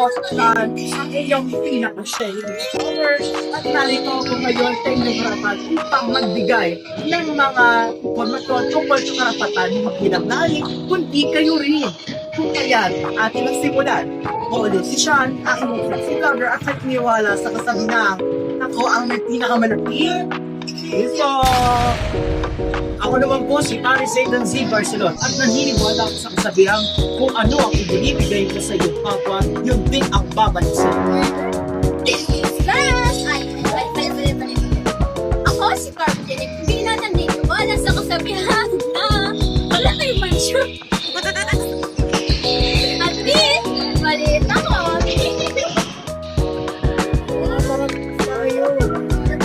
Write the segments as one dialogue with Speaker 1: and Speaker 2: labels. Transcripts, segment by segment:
Speaker 1: Boston ang iyong pinaka-shady power at narito ako ngayon sa inyong harapan upang magbigay ng mga informasyon tungkol sa karapatan ng makinabnali, kundi kayo rin. Kung kaya't ating nagsimulan. O ulit si Sean, ang inyong si vlogger at nagniwala sa kasabihan ako ang may pinakamalapit. So, ako naman po si Paris Zaydan Z. Barcelona at naniniwala ako sa kasabihang kung ano ang ibinibigay ko sa iyong kapwa, yun din ang babalik sa iyo.
Speaker 2: Ako si Carmen Jenek, hindi na naniniwala sa kasabihan na wala kayong mansyon. At least, maliit ako.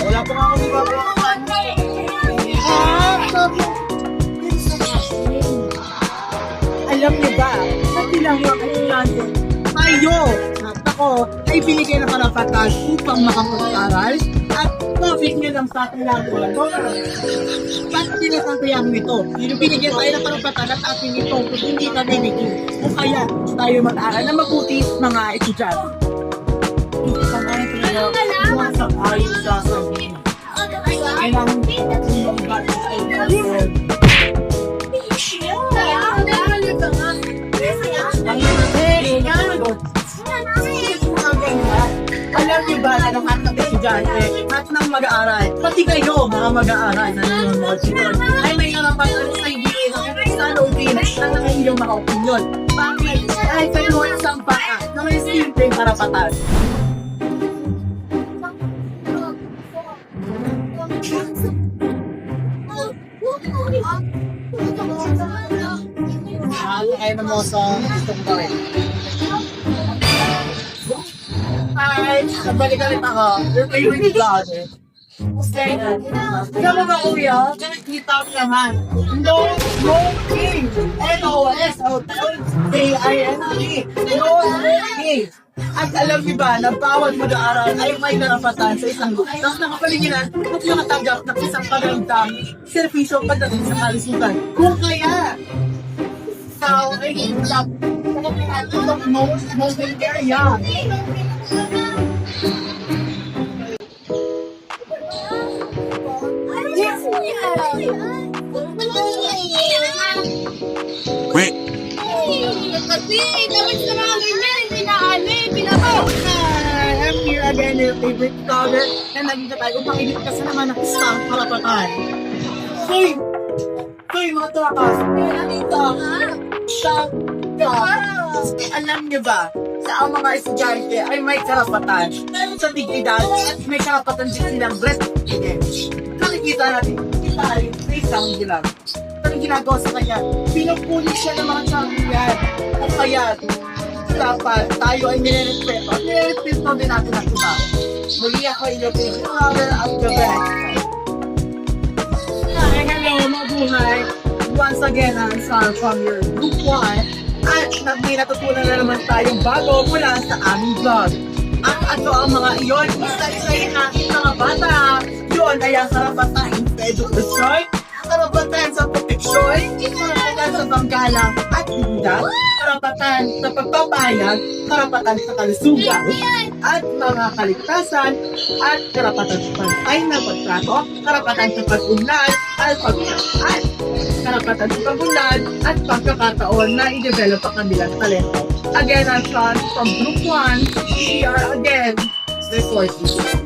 Speaker 1: Wala pa nga akong ibabalik. Alam niyo ba, sa tinanghang estudyante, tayo at ako ay binigay ng karapatan upang makapag-aral at profit niyo ng sa ating language. Ba't tinasasayang nito? Yung binigyan tayo ng karapatan at ating ito kung hindi na binigyan. O kaya tayo mag-aral na mabuti mga estudyante. Hindi pa nga ito na sa ayon sa sabihin. Kailangan yung ba't ay alam niyo ba na ng ating estudyante at ng mag-aaral, pati kayo mga mag-aaral na nanonood sila, ay may karapatan sa ibigay ng salubin ng inyong mga opinyon. Bakit? Ay kayo ay isang baka na may simpleng karapatan. Kaya na mo sa gustong gawin. Hi! Nabalik ulit ako. Your favorite vlogger. Okay. Alam mo ba kuya? Nakikita ko naman. No smoking! NOSOKING! No smoking! At alam niyo ba na bawat mag-aaral ay may narapatan sa isang lugar. Tapos nakapalinginan at nakatanggap ng isang pagandang servisyo pagdating sa kalusugan. Kung kaya, so, ay stop. Most smoking area. I'm here again, your favorite vlogger, na naging tayo upang iligtas naman ng isang karapatan. Hoy! Hoy, mga trakas! Nandito! Alam niyo ba, sa ang mga estudyante ay may karapatan sa dignidad at may karapatan din silang breastfeeding. Nakikita natin, kita rin sa isang dilag. Anong ginagawa sa kanya? Pinupuli siya ng mga champion. O kaya, dapat tayo ay nirerespeto. At nirerespeto din natin ang iba. Muli ako ilagay yung other of the best. Hi, hello, mabuhay. Once again, I'm Sar from your Group 1. At may natutunan na naman tayong bago mula sa aming vlog. At ano ang mga iyon? Isa-isayin natin mga bata. Yun ay ang karapatan sa edukasyon, karapatan sa proteksyon, karapatan sa panggalang at dignidad, karapatan sa pagpapayag, karapatan sa kalusugan, at mga kaligtasan, at karapatan sa pantay na pagtrato, karapatan sa pag-unlad, at karapatan sa pag-unlad, at pagkakataon na i-develop ang kanilang talento. Again, I'm Sean from Group 1. We are again reporting.